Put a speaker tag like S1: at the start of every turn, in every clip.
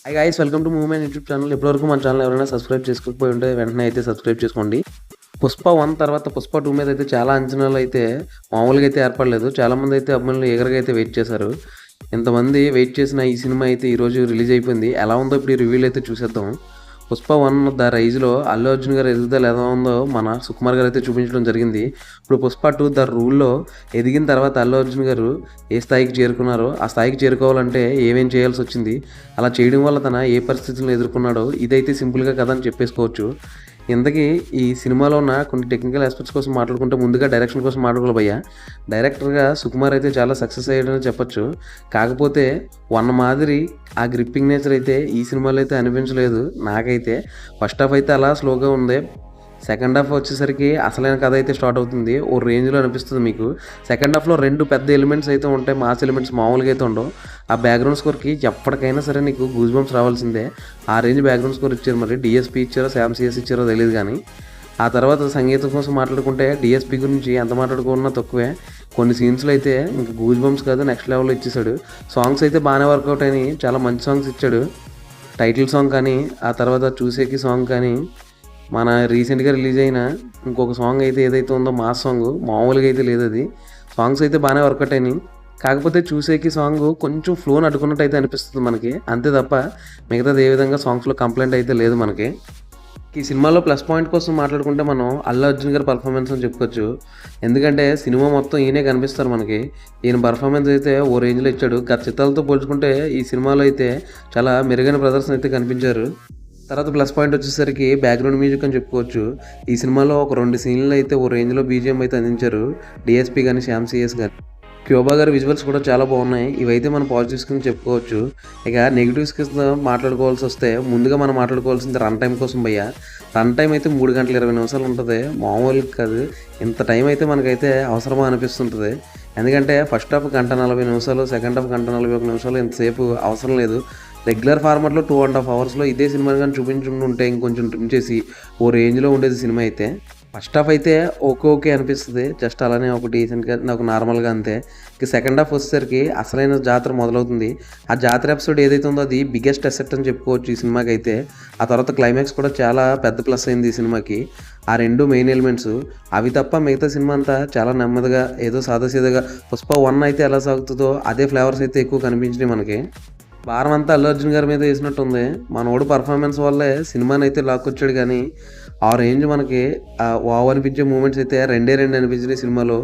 S1: Hi guys, welcome to movie man YouTube channel. ఇప్పటివరకు మన channel ఎవరైనా సబ్స్క్రైబ్ చేసుకోకపోయి ఉంటే వెంటనే అయితే సబ్స్క్రైబ్ చేసుకోండి. పుష్ప 1 తర్వాత పుష్ప 2 మీద అయితే చాలా అంచనాలు అయితే మామూలుగా అయితే ఏర్పడలేదు. చాలామంది అయితే అభిమానులు ఎగరగా అయితే వెయిట్ చేశారు. ఇంతమంది వెయిట్ చేసిన ఈ సినిమా అయితే ఈరోజు రిలీజ్ అయిపోయింది. ఎలా ఉందో ఇప్పుడు ఈ రివ్యూలు అయితే చూసేద్దాం. పుష్ప 1 ద రైజ్లో అల్లు అర్జున్ గారు ఎదుగుదల ఎలా ఉందో మన సుకుమార్ గారు అయితే చూపించడం జరిగింది. ఇప్పుడు పుష్ప 2 ద రూల్లో ఎదిగిన తర్వాత అల్లు అర్జున్ గారు ఏ స్థాయికి చేరుకున్నారో ఆ స్థాయికి చేరుకోవాలంటే ఏమేం చేయాల్సి వచ్చింది, అలా చేయడం వల్ల తన ఏ పరిస్థితులను ఎదుర్కొన్నాడో ఇదైతే సింపుల్గా కథ అని చెప్పేసుకోవచ్చు. ఇంతకీ ఈ సినిమాలో ఉన్న కొన్ని టెక్నికల్ ఆస్పెక్ట్స్ కోసం మాట్లాడుకుంటే ముందుగా డైరెక్షన్ కోసం మాట్లాడుకోవాలి భయ్య. డైరెక్టర్గా సుకుమార్ అయితే చాలా సక్సెస్ అయ్యాడని చెప్పొచ్చు. కాకపోతే మాదిరి ఆ గ్రిప్పింగ్ నేచర్ అయితే ఈ సినిమాలో అయితే అనిపించలేదు నాకైతే. ఫస్ట్ హాఫ్ అయితే అలా స్లోగా ఉంది. సెకండ్ హాఫ్ వచ్చేసరికి అసలైన కథ అయితే స్టార్ట్ అవుతుంది. ఓ రేంజ్లో అనిపిస్తుంది మీకు. సెకండ్ హాఫ్లో 2 పెద్ద ఎలిమెంట్స్ అయితే ఉంటాయి. మాస్ ఎలిమెంట్స్ మామూలుగా అయితే ఉండవు. ఆ బ్యాక్గ్రౌండ్ స్కోర్కి ఎప్పటికైనా సరే నీకు గూస్ బంప్స్ రావాల్సిందే. ఆ రేంజ్ బ్యాక్గ్రౌండ్ స్కోర్ ఇచ్చారు. మరి డిఎస్పీ ఇచ్చారో శామ్ సిఎస్ ఇచ్చారో తెలియదు కానీ. ఆ తర్వాత సంగీతం కోసం మాట్లాడుకుంటే డిఎస్పీ గురించి ఎంత మాట్లాడుకున్నా తక్కువే. కొన్ని సీన్స్లో అయితే ఇంకా గూస్ బంప్స్ కాదు నెక్స్ట్ లెవెల్లో ఇచ్చేసాడు. సాంగ్స్ అయితే బాగానే వర్కౌట్ అయినాయి. చాలా మంచి సాంగ్స్ ఇచ్చాడు. టైటిల్ సాంగ్ కానీ ఆ తర్వాత చూసేకి సాంగ్ కానీ మన రీసెంట్గా రిలీజ్ అయిన ఇంకొక సాంగ్ అయితే ఏదైతే ఉందో మాస్ సాంగ్ మామూలుగా అయితే లేదు. అది సాంగ్స్ అయితే బాగానే వర్కౌట్ అయినాయి. కాకపోతే చూసేకి సాంగ్ కొంచెం ఫ్లోని అడ్డుకున్నట్టు అయితే అనిపిస్తుంది మనకి, అంతే తప్ప మిగతాది ఏ విధంగా సాంగ్స్లో కంప్లైంట్ అయితే లేదు మనకి. ఈ సినిమాలో ప్లస్ పాయింట్ కోసం మాట్లాడుకుంటే మనం అల్లు అర్జున్ గారి పర్ఫార్మెన్స్ అని చెప్పుకోవచ్చు. ఎందుకంటే సినిమా మొత్తం ఈయనే కనిపిస్తారు మనకి. ఈయన పర్ఫార్మెన్స్ అయితే ఓ రేంజ్లో ఇచ్చాడు. గత చిత్రాలతో పోల్చుకుంటే ఈ సినిమాలో అయితే చాలా మెరుగైన ప్రదర్శన అయితే కనిపించారు. తర్వాత ప్లస్ పాయింట్ వచ్చేసరికి బ్యాక్గ్రౌండ్ మ్యూజిక్ అని చెప్పుకోవచ్చు. ఈ సినిమాలో ఒక 2 సీన్లు అయితే ఓ రేంజ్లో బీజిఎం అయితే అందించారు. డిఎస్పీ కానీ శ్యామ్ సిఎస్ కానీ. క్యూబా గారి విజువల్స్ కూడా చాలా బాగున్నాయి. ఇవైతే మనం పాజిటివ్స్ కింద చెప్పుకోవచ్చు. ఇక నెగిటివ్స్ కింద మాట్లాడుకోవాల్సి వస్తే ముందుగా మనం మాట్లాడుకోవాల్సింది రన్ టైం కోసం భయ్య. రన్ టైం అయితే 3 గంటల 20 నిమిషాలు ఉంటుంది. మామూలు కాదు. ఇంత టైం అయితే మనకైతే అవసరమా అనిపిస్తుంటుంది. ఎందుకంటే ఫస్ట్ హాఫ్ 1:40 నిమిషాలు, సెకండ్ హాఫ్ 1:41 నిమిషాలు, ఇంతసేపు అవసరం లేదు. రెగ్యులర్ ఫార్మాట్లో 2.5 అవర్స్లో ఇదే సినిమా కానీ చూపించుంటే ఇంకొంచెం ట్రిమ్ చేసి ఓ రేంజ్లో ఉండేది సినిమా అయితే. ఫస్ట్ హాఫ్ అయితే ఓకే అనిపిస్తుంది. జస్ట్ అలానే ఒక డీసెంట్గా నాకు నార్మల్గా అంతే. ఇక సెకండ్ హాఫ్ వచ్చేసరికి అసలైన జాతర మొదలవుతుంది. ఆ జాతర ఎపిసోడ్ ఏదైతే ఉందో అది బిగ్గెస్ట్ అసెట్ అని చెప్పుకోవచ్చు ఈ సినిమాకి అయితే. ఆ తర్వాత క్లైమాక్స్ కూడా చాలా పెద్ద ప్లస్ అయింది ఈ సినిమాకి. ఆ 2 మెయిన్ ఎలిమెంట్స్ అవి తప్ప మిగతా సినిమా అంతా చాలా నెమ్మదిగా ఏదో సాదాసీదాగా పుష్ప 1 అయితే ఎలా సాగుతుందో అదే ఫ్లేవర్స్ అయితే ఎక్కువ కనిపించినాయి మనకి. భారం అంతా అల్లు అర్జున్ గారి మీద వేసినట్టుంది. మనోడు పర్ఫార్మెన్స్ వల్లే సినిమాని అయితే లాక్కొచ్చాడు. కానీ ఆ రేంజ్ మనకి వావ్ అనిపించే మూమెంట్స్ అయితే 2 అనిపించినాయి సినిమాలో.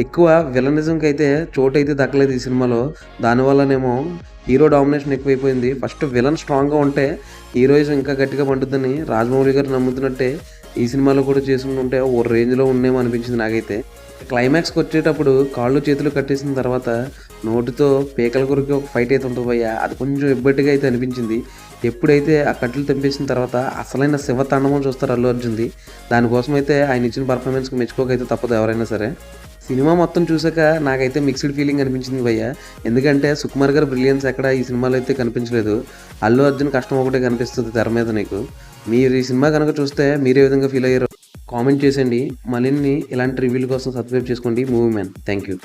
S1: ఎక్కువ విలనిజంకి అయితే చోటు అయితే దక్కలేదు ఈ సినిమాలో. దానివల్లనేమో హీరో డామినేషన్ ఎక్కువైపోయింది. ఫస్ట్ విలన్ స్ట్రాంగ్గా ఉంటే హీరోయిజం ఇంకా గట్టిగా పండుద్దని రాజమౌళి గారు నమ్ముతున్నట్టే ఈ సినిమాలో కూడా చేసుకుంటుంటే ఓ రేంజ్లో ఉండేమో అనిపించింది నాకైతే. క్లైమాక్స్కి వచ్చేటప్పుడు కాళ్ళు చేతులు కట్టేసిన తర్వాత నోటితో పీకల కొరికి ఒక ఫైట్ అయితే ఉంటుంది భయ్య. అది కొంచెం ఇబ్బట్టిగా అయితే అనిపించింది. ఎప్పుడైతే ఆ కట్టెలు తెంపేసిన తర్వాత అసలైన శివతాండవం చూస్తారు అల్లు అర్జున్ది. దానికోసం అయితే ఆయన ఇచ్చిన పర్ఫార్మెన్స్కి మెచ్చుకోకైతే తప్పదు ఎవరైనా సరే. సినిమా మొత్తం చూసాక నాకైతే మిక్స్డ్ ఫీలింగ్ అనిపించింది భయ్య. ఎందుకంటే సుకుమార్ గారి బ్రిలియన్స్ ఎక్కడ ఈ సినిమాలో అయితే కనిపించలేదు. అల్లు అర్జున్ కష్టం ఒకటే కనిపిస్తుంది తెర మీద నీకు. మీరు ఈ సినిమా కనుక చూస్తే మీరు ఏ విధంగా ఫీల్ అయ్యారో కామెంట్ చేసేయండి. మళ్ళీ ఇలాంటి రివ్యూల కోసం సబ్స్క్రైబ్ చేసుకోండి మూవీ మ్యాన్. Thank you.